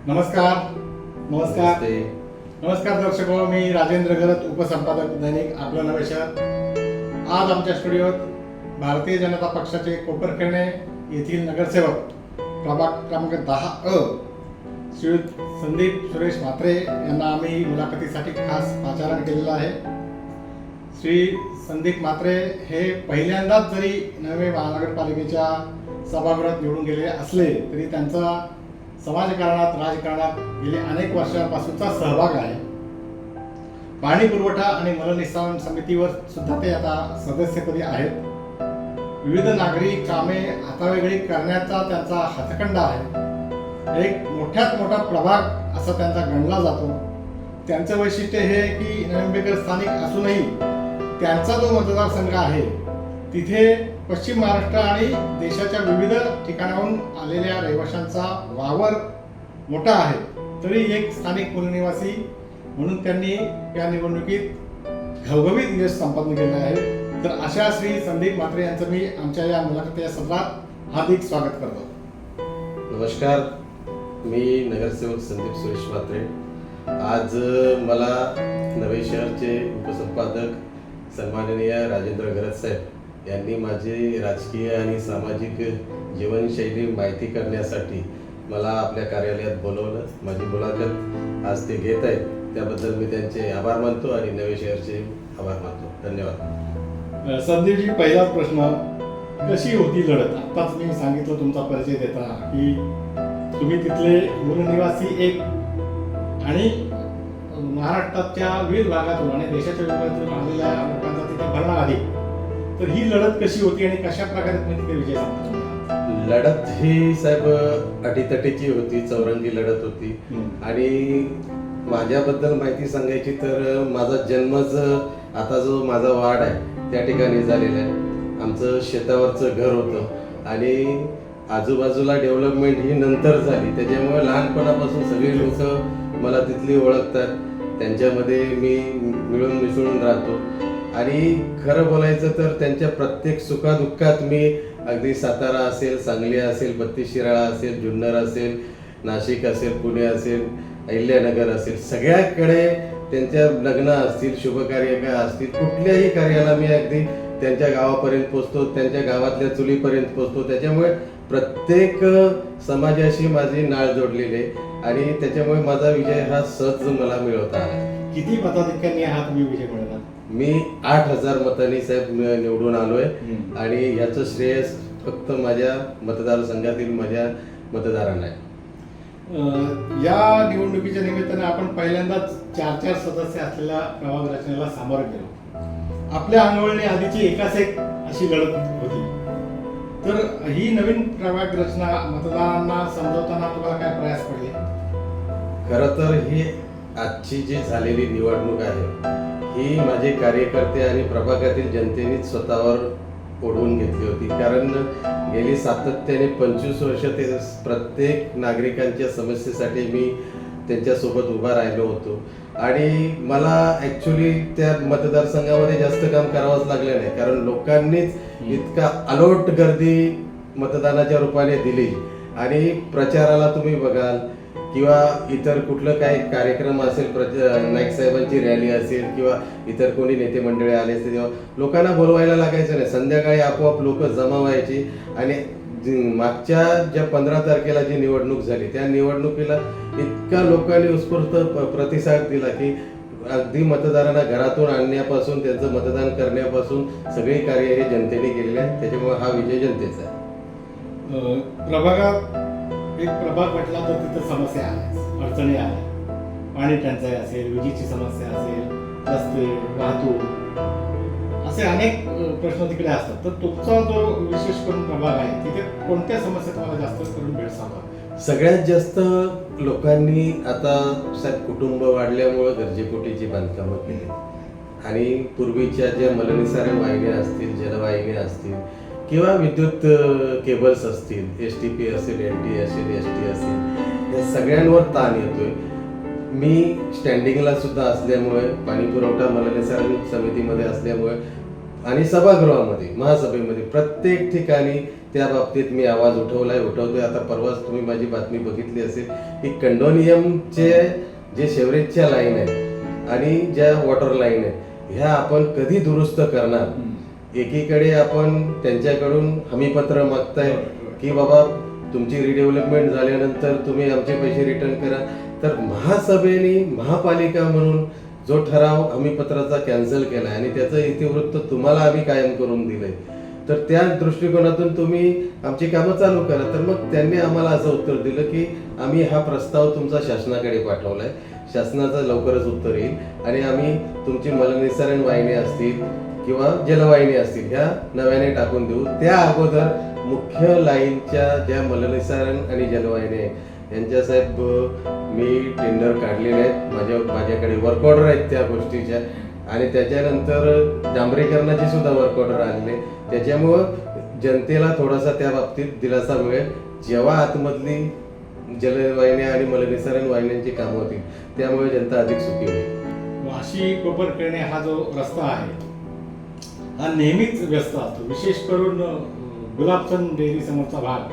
नमस्कार. नमस्कार. नमस्ते. नमस्कार दर्शको, मी राजेंद्र गरत, उपसंपादक दैनिक आपलं नवे शहर. आज आमच्या स्टुडिओत भारतीय जनता पक्षाचे कोपरखेरणे येथील नगरसेवक प्रभाग क्रमांक 10 श्री संदीप सुरेश म्हात्रे यांना आम्ही मुलाखतीसाठी खास पाचारण केलेलं आहे. श्री संदीप म्हात्रे हे पहिल्यांदाच जरी नवे महानगरपालिकेच्या सभागृहात निवडून गेलेले असले तरी त्यांचा समाजकारणात राजकारणात गेले अनेक वर्षांपासूनचा सहभाग आहे. पाणी पुरवठा आणि मलनिस्सारण समितीवर सुद्धा ते आता सदस्यपदी आहेत. विविध नागरी कामे हातावेगळी करण्याचा त्यांचा हातखंडा आहे. एक मोठ्यात मोठा प्रभाग असा त्यांचा गणला जातो. त्यांचं वैशिष्ट्य हे की नवीनबेकर स्थानिक असूनही त्यांचा जो मतदारसंघ आहे तिथे पश्चिम महाराष्ट्र आणि देशाच्या विविध ठिकाणाहून आलेल्या रहिवाशांचा वावर मोठा आहे. तरी एक स्थानिक मूलनिवासी म्हणून त्यांनी या निवडणुकीत घवघवीत यश संपादन केलं आहे. तर अशा श्री संदीप म्हात्रे यांचं मी आमच्या या मुलाखती सत्रात हार्दिक स्वागत करतो. नमस्कार, मी नगरसेवक संदीप सुरेश म्हात्रे. आज मला नवे शहरचे उपसंपादक सन्माननीय राजेंद्र गरत साहेब यांनी माझी राजकीय आणि सामाजिक जीवनशैली माहिती करण्यासाठी मला आपल्या कार्यालयात बोलवलं. माझी मुलाखत आज ते घेत आहेत, त्याबद्दल मी त्यांचे आभार मानतो आणि नवे शहरचे आभार मानतो. धन्यवाद. संदीपजी, पहिलाच प्रश्न, कशी होती लढत? आत्ताच मी सांगितलं तुमचा परिचय देताना की तुम्ही तिथले मूलनिवासी एक आणि महाराष्ट्राच्या विविध भागातून आणि देशाच्या विविध भागातून आलेल्या लोकांचा तिथे भरणा अधिक. तर ही लढत कशी होती आणि कशा प्रकारे तुम्ही तिथे विजय साधला? लढत ही साहेब अटीतटीची होती, चौरंगी लढत होती. आणि माझ्याबद्दल माहिती सांगायची तर माझा जन्मच आता जो माझा वार्ड आहे त्या ठिकाणी झालेला आहे. आमचं शेतावरचं घर होतं आणि आजूबाजूला डेव्हलपमेंट ही नंतर झाली, त्याच्यामुळे लहानपणापासून सगळी लोक मला तिथली ओळखतात. त्यांच्यामध्ये मी मिळून मिसळून राहतो आणि खरं बोलायचं तर त्यांच्या प्रत्येक सुखादुःखात मी अगदी सातारा असेल, सांगली असेल, बत्तीस शिराळा असेल, जुन्नर असेल, नाशिक असेल, पुणे असेल, अहिल्यानगर असेल, सगळ्याकडे त्यांच्या लग्न असतील, शुभकार्य असतील, कुठल्याही कार्याला मी अगदी त्यांच्या गावापर्यंत पोचतो, त्यांच्या गावातल्या चुलीपर्यंत पोचतो. त्याच्यामुळे प्रत्येक समाजाशी माझी नाळ जोडलेली आहे आणि त्याच्यामुळे माझा विजय हा सहज मला मिळवता आला. किती मताधिक्यांनी हा तुम्ही विजय मिळवला? मी 8,000 मतांनी साहेब निवडून आलोय आणि याचं श्रेय फक्त माझ्या मतदारसंघातील माझ्या मतदारांना आहे. या निवडणुकीच्या निमित्ताने आपण पहिल्यांदाच 4 सदस्य असलेल्या प्रभाग रचनेला सामोरं गेलो. आपल्या अंगवळणी आधीची एकाच एक अशी लढत होती. तर ही नवीन प्रभाग रचना मतदारांना समजवताना तुम्हाला काय प्रयास पडले? खरं तर ही आजची जी झालेली निवडणूक आहे ही माझे कार्यकर्ते आणि प्रभागातील जनतेने स्वतःवर ओढवून घेतली होती. कारण गेली सातत्याने 25 वर्ष ते प्रत्येक नागरिकांच्या समस्येसाठी मी त्यांच्यासोबत उभा राहिलो होतो आणि मला ॲक्च्युली त्या मतदारसंघामध्ये जास्त काम करावंच लागलं नाही, कारण लोकांनीच इतका अलोट गर्दी मतदानाच्या रूपाने दिली. आणि प्रचाराला तुम्ही बघाल किंवा इतर कुठलं काही कार्यक्रम असेल, नाईक साहेबांची रॅली असेल किंवा इतर कोणी नेते मंडळी आले असते तेव्हा लोकांना बोलवायला लागायचं नाही. संध्याकाळी आपोआप लोक जमा व्हायची आणि मागच्या ज्या 15 तारखेला जी निवडणूक झाली त्या निवडणुकीला इतका लोकांनी उत्स्फूर्त प्रतिसाद दिला की अगदी मतदारांना घरातून आणण्यापासून त्यांचं मतदान करण्यापासून सगळी कार्य हे जनतेने केलेले आहे. त्याच्यामुळे हा विजय जनतेचा आहे. प्रभागात एक प्रभाग म्हटला तर तिथं समस्या आहेत, अडचणी आहेत. पाणी टंचाई असेल, विजेची समस्या असेल, रस्ते, वाहतूक, असे अनेक प्रश्न तिकडे असतात. तर तुमचा जो विशेष करून प्रभाग आहे तिथे कोणत्या समस्या तुम्हाला जास्त करून भेडसावतात? सगळ्यात जास्त लोकांनी आता कुटुंब वाढल्यामुळे गरजेपोटीची बांधकामं केली आणि पूर्वीच्या ज्या मलनिस्सारण वाहिन्या असतील, जलवाहिन्या असतील किंवा विद्युत केबल्स असतील, STP असेल, LT असेल, ST असेल, या सगळ्यांवर ताण येतोय. मी स्टँडिंगला सुद्धा असल्यामुळे, पाणी पुरवठा मलनिस्सारण समितीमध्ये असल्यामुळे आणि सभागृहामध्ये, महासभेमध्ये प्रत्येक ठिकाणी त्या बाबतीत मी आवाज उठवतोय. आता परवाच तुम्ही माझी बातमी बघितली असेल की कंडोनियमचे जे शेवरेजच्या लाईन आहेत आणि ज्या वॉटर लाईन आहेत ह्या आपण कधी दुरुस्त करणार. एकीकडे आपण त्यांच्याकडून हमीपत्र मागताय की बाबा तुमची रिडेव्हलपमेंट झाल्यानंतर तुम्ही आमचे पैसे रिटर्न करा, तर महासभेने महापालिका म्हणून जो ठराव हमीपत्राचा कॅन्सल केला आणि त्याचं इतिवृत्त तुम्हाला आम्ही कायम करून दिलंय, तर त्या दृष्टिकोनातून तुम्ही आमची कामं चालू करा. तर मग त्यांनी आम्हाला असं उत्तर दिलं की आम्ही हा प्रस्ताव तुमचा शासनाकडे पाठवलाय, शासनाचं लवकरच उत्तर येईल आणि आम्ही तुमची मलनिस्सारण वाहिनी असतील किंवा जलवाहिनी असतील ह्या नव्याने टाकून देऊ. त्या अगोदर मुख्य लाईनच्या ज्या मलनिस्सारण आणि जलवाहिनी आहे यांच्या साहेब मी टेंडर काढलेले आहेत, माझ्याकडे वर्क ऑर्डर आहेत त्या गोष्टीच्या, आणि त्याच्यानंतर डांबरीकरणाची सुद्धा वर्क ऑर्डर आलेले. त्याच्यामुळं जनतेला थोडासा त्या बाबतीत दिलासा मिळेल. जेव्हा आतमधली जलवाहिन्या आणि मलनिस्सारण वाहिन्यांची कामं होतील त्यामुळे जनता अधिक सुखी होईल. वाशी कोपरखैरणे हा जो रस्ता आहे हा नेहमीच व्यस्त असतो, विशेष करून गुलाबचंद डेअरी समोरचा भाग,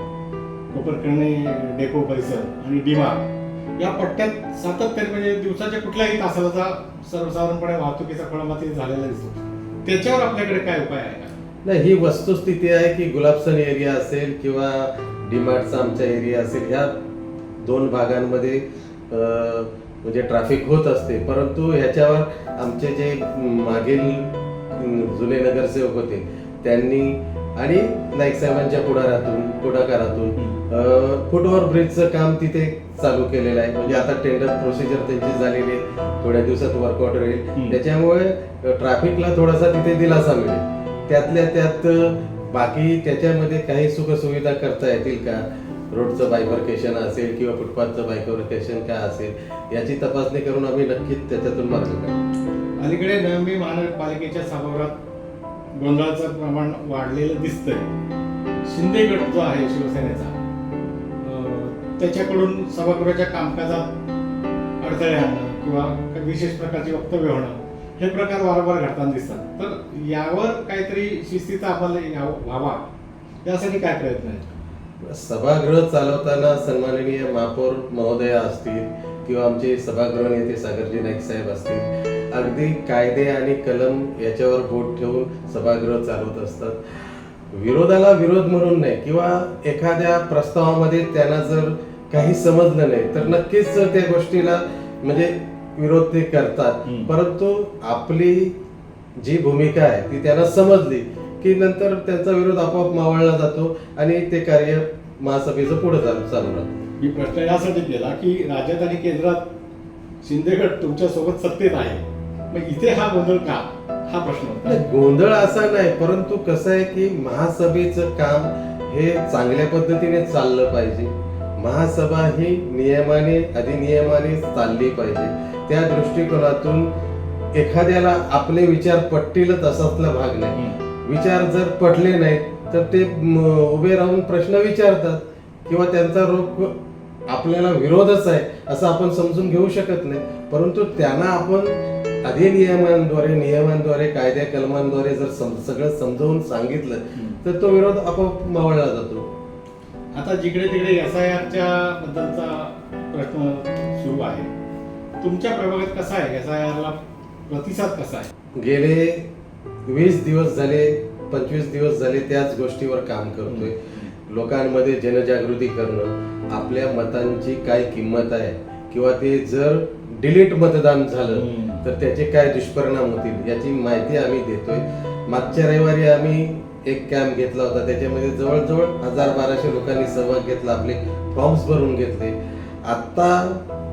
कोपरखैरणे डेपो परिसर आणि डीमार्ट या पट्ट्यात सातत्याने म्हणजे दिवसाच्या कुठल्याही तासाला सर्वसाधारणपणे वाहतुकीचा खोळंबा तिथे झालेला दिसतो. त्याच्यावर आपल्याकडे काय उपाय आहे का? नाही, ही वस्तुस्थिती आहे की गुलाबसन एरिया असेल किंवा डीमार्टचा आमचा एरिया असेल, ह्या दोन भागांमध्ये म्हणजे ट्रॅफिक होत असते. परंतु ह्याच्यावर आमचे जे मागील जुने नगरसेवक होते त्यांनी आणि नाईक साहेबांच्या पुढाकारातून फुटओव्हर ब्रिजचं काम तिथे चालू केलेलं आहे. म्हणजे आता टेंडर प्रोसिजर त्यांची झालेली आहे, थोड्या दिवसात वर्क ऑर्डर येईल, त्याच्यामुळे ट्रॅफिकला थोडासा तिथे दिलासा मिळेल. त्यातल्या त्यात बाकी त्याच्यामध्ये काही सुखसुविधा करता येतील का, रोडचं बायफर्केशन असेल किंवा फुटपाथचं बायफर्केशन काय असेल याची तपासणी करून आम्ही नक्कीच त्याच्यातून मार्ग काढू. अलीकडे नवी महानगरपालिकेच्या सभागृहात गोंधळाचं प्रमाण वाढलेलं दिसतंय. शिंदे गट जो आहे शिवसेनेचा त्याच्याकडून सभागृहाच्या कामकाजात अडथळे आणणं किंवा विशेष प्रकारची वक्तव्य होणं हे प्रकार वारंवार घडताना दिसतात. तर यावर काहीतरी शिस्तीचा अंमल व्हावा यासाठी काय प्रयत्न आहे? सभागृह चालवताना सन्माननीय महापौर महोदया असतील किंवा आमचे सभागृह नेते सागरजी नाईक साहेब असतील, अगदी कायदे आणि कलम याच्यावर बोट ठेवून सभागृह चालवत असतात. विरोधाला विरोध म्हणून नाही किंवा एखाद्या प्रस्तावामध्ये त्यांना जर काही समजलं नाही तर नक्कीच त्या गोष्टीला म्हणजे विरोध ते करतात. परंतु आपली जी भूमिका आहे ती त्यांना समजली की नंतर त्यांचा विरोध आपोआप मावळला जातो आणि ते कार्य महासभेचं पुढे चालू राहतं. मी प्रश्न यासाठी केला की राज्यात आणि केंद्रात शिंदे गट तुमच्या सोबत सत्तेत आहे, मग इथे हा गोंधळ का, हा प्रश्न होता. गोंधळ असा नाही, परंतु कसं आहे की महासभेचं काम हे चांगल्या पद्धतीने चाललं पाहिजे. महासभा ही नियमाने अधिनियमाने चालली पाहिजे. त्या दृष्टिकोनातून एखाद्याला आपले विचार पटतीलच असातला भाग नाही. विचार जर पटले नाहीत तर ते उभे राहून प्रश्न विचारतात किंवा त्यांचा रोग आपल्याला विरोधच आहे असं आपण समजून घेऊ शकत नाही. परंतु त्यांना आपण नियमांद्वारे कायद्या कलमांद्वारे जर सगळं समजावून सांगितलं तर तो विरोध आपोआप मावळला जातो. आता जिकडे तिकडे SIRच्या बद्दलचा प्रश्न सुरू आहे, तुमच्या प्रभागात कसा आहे, SIRला प्रतिसाद कसा आहे? गेले 20 दिवस झाले 25 दिवस झाले त्याच गोष्टीवर काम करतोय. लोकांमध्ये जनजागृती करणं, आपल्या मतांची काय किंमत आहे किंवा ते जर डिलीट मतदान झालं तर त्याचे काय दुष्परिणाम होतील याची माहिती आम्ही देतोय. मागच्या रविवारी आम्ही एक कॅम्प घेतला होता, त्याच्यामध्ये जवळजवळ 1000-1200 लोकांनी सहभाग घेतला, आपले फॉर्म्स भरून घेतले. आता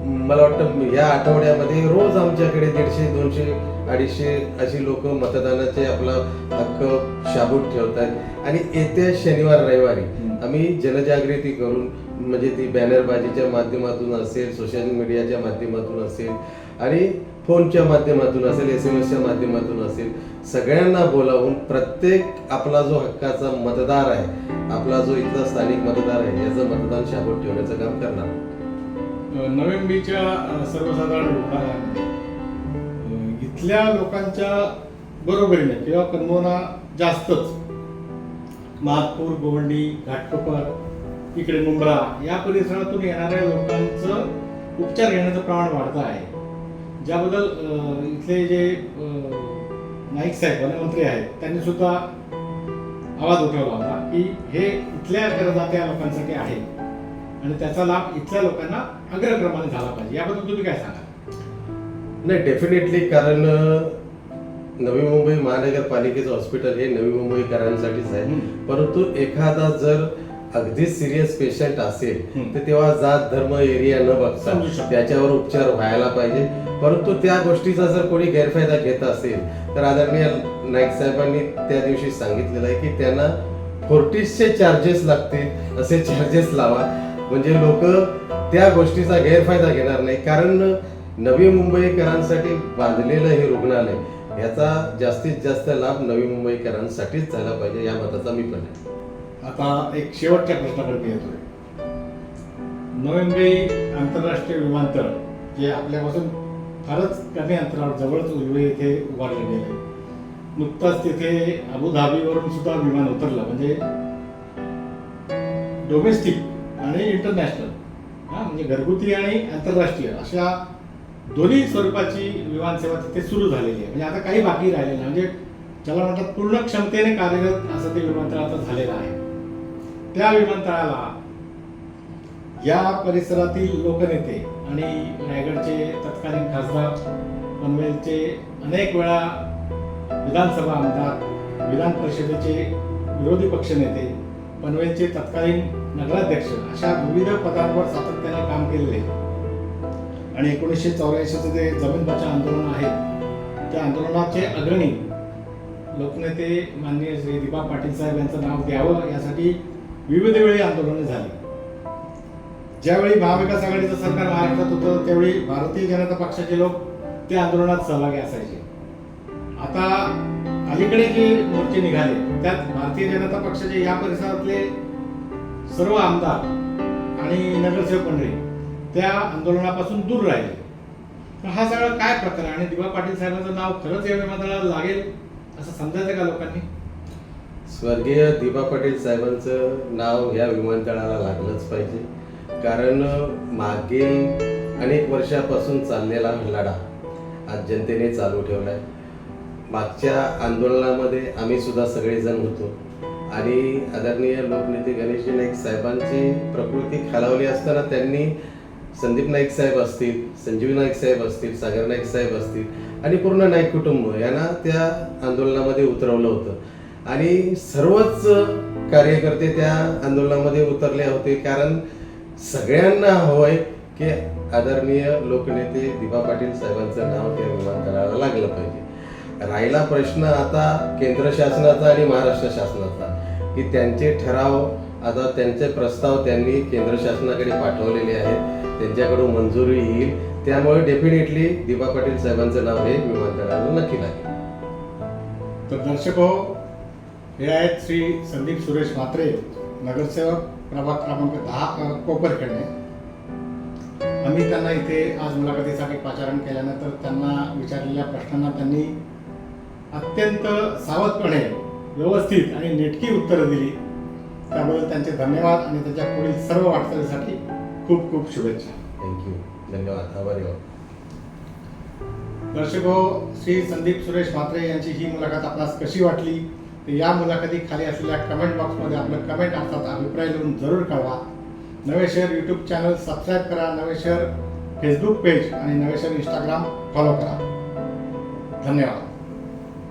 मला वाटतं या आठवड्यामध्ये रोज आमच्याकडे 150, 200, 250 अशी लोक मतदानाचे आपला हक्क शाबूत ठेवतात. आणि येत्या शनिवार रविवारी आम्ही जनजागृती करून म्हणजे ती बॅनरबाजीच्या माध्यमातून असेल, सोशल मीडियाच्या माध्यमातून असेल आणि फोनच्या माध्यमातून असेल, SMS च्या माध्यमातून असेल, सगळ्यांना बोलावून प्रत्येक आपला जो हक्काचा मतदार आहे, आपला जो इथला स्थानिक मतदार आहे याचं मतदान शाबूत ठेवण्याचं काम करणार. नवी मुंबईच्या सर्वसाधारण रुग्णालयामध्ये इथल्या लोकांच्या बरोबरीने किंवा कन्मोना जास्तच महादपूर, गोवंडी, घाटकोपर इकडे मुंब्रा या परिसरातून येणाऱ्या लोकांचं उपचार घेण्याचं प्रमाण वाढतं आहे. ज्याबद्दल इथले जे नाईक साहेब वनमंत्री आहेत त्यांनी सुद्धा आवाज उठवला होता की हे इथल्या करदात्या लोकांसाठी आहे आणि त्याचा लाभ इथल्या लोकांना अग्रक्रमाने झाला पाहिजे. याबद्दल तुम्ही काय सांगा? नाही, डेफिनेटली, कारण नवी मुंबई महानगरपालिकेचं हॉस्पिटल हे नवी मुंबईकरांसाठीच आहे. परंतु एखादा जर अगदी सिरियस पेशंट असेल तर तेव्हा जात धर्म एरिया न बघता त्याच्यावर उपचार व्हायला पाहिजे. परंतु त्या गोष्टीचा जर कोणी गैरफायदा घेत असेल तर आदरणीय नाईक साहेबांनी त्या दिवशी सांगितलेलं आहे की त्यांना फोर्टिसचे चार्जेस लागतील, असे चार्जेस लावा, म्हणजे लोक त्या गोष्टीचा गैरफायदा घेणार नाही. कारण नवी मुंबईकरांसाठी बांधलेलं हे रुग्णालय याचा जास्तीत जास्त लाभ नवी मुंबईकरांसाठीच झाला पाहिजे, या मताचा मी पण आहे. आता एक शेवटच्या प्रश्नाकडे येतोय. नवी मुंबई आंतरराष्ट्रीय विमानतळ जे आपल्यापासून फारच कमी अंतरावर जवळच उजवे येथे उभारले गेले. नुकताच तिथे अबुधाबीवरून सुद्धा विमान उतरलं, म्हणजे डोमेस्टिक आणि इंटरनॅशनल, म्हणजे घरगुती आणि आंतरराष्ट्रीय अशा दोन्ही स्वरूपाची विमानसेवा तिथे सुरू झालेली आहे. म्हणजे आता काही बाकी राहिलेलं नाही, म्हणजे ज्याला म्हणतात पूर्ण क्षमतेने कार्यरत असं ते विमानतळ आता झालेलं आहे. त्या विमानतळाला या परिसरातील लोकनेते आणि रायगडचे तत्कालीन खासदार, पनवेलचे अनेक वेळा विधानसभा आमदार, विधान परिषदेचे विरोधी पक्षनेते, पनवेलचे तत्कालीन नगराध्यक्ष अशा विविध पदांवर सातत्याने काम केलेले आणि 1984चं जे जमीन बचाव आंदोलन आहे त्या आंदोलनाचे अग्रणी लोकनेते माननीय श्री दिबा पाटील साहेब यांचं नाव द्यावं यासाठी विविध वेळी आंदोलने झाली. ज्यावेळी महाविकास आघाडीचं सरकार महाराष्ट्रात होतं त्यावेळी भारतीय जनता पक्षाचे लोक त्या आंदोलनात सहभागी असायचे. आता अलीकडे जे मोर्चे निघाले त्यात भारतीय जनता पक्षाचे या परिसरातले सर्व आमदार आणि नगरसेवक मंडळी त्या आंदोलनापासून दूर राहिले. तर हा सगळा काय प्रकार आहे आणि दिबा पाटील साहेबांचं नाव खरंच या विमानतळाला लागेल असं समजायचं का लोकांनी? स्वर्गीय दिबा पाटील साहेबांचं नाव या विमानतळाला लागलंच पाहिजे, कारण मागील अनेक वर्षापासून चाललेला लढा आज जनतेने चालू ठेवलाय. मागच्या आंदोलनामध्ये आम्ही सुद्धा सगळेजण होतो आणि आदरणीय लोकनेते गणेशजी नाईक साहेबांची प्रकृती खालावली असताना त्यांनी संदीप नाईक साहेब असतील, संजीव नाईक साहेब असतील, सागर नाईक साहेब असतील आणि पूर्ण नाईक कुटुंब यांना त्या आंदोलनामध्ये उतरवलं होतं आणि सर्वच कार्यकर्ते त्या आंदोलनामध्ये उतरले होते. कारण सगळ्यांना हवंय की आदरणीय लोकनेते दिबा पाटील साहेबांचं नाव त्या विमानतळाला लागलं पाहिजे. राहिला प्रश्न आता केंद्र शासनाचा आणि महाराष्ट्र शासनाचा की त्यांचे ठराव, आता त्यांचे प्रस्ताव त्यांनी केंद्र शासनाकडे पाठवलेले आहेत, त्यांच्याकडून मंजुरी येईल. त्यामुळे डेफिनेटली दिबा पाटील साहेबांचं नाव हे विमानतळाला नक्की लागेल. तर दर्शको, हे आहेत श्री संदीप सुरेश म्हात्रे, नगरसेवक प्रभाग क्रमांक 10 कोपरखेडणे. आम्ही त्यांना इथे आज मुलाखतीसाठी पाचारण केल्यानंतर त्यांना विचारलेल्या प्रश्नांना त्यांनी अत्यंत सावधपणे, व्यवस्थित आणि नेटकी उत्तरं दिली. त्याबद्दल त्यांचे धन्यवाद आणि त्यांच्या पुढील सर्व वाटचालीसाठी खूप खूप शुभेच्छा. थँक्यू, धन्यवाद, आभारी आहोत. दर्शको, श्री संदीप सुरेश म्हात्रे यांची ही मुलाखत आपणास कशी वाटली तर या मुलाखती खाली असलेल्या कमेंट बॉक्समध्ये आपलं कमेंट अर्थात अभिप्राय लिहून जरूर कळवा. नवे शहर यूट्यूब चॅनल सबस्क्राईब करा, नवे शहर फेसबुक पेज आणि नवे शहर इंस्टाग्राम फॉलो करा. धन्यवाद.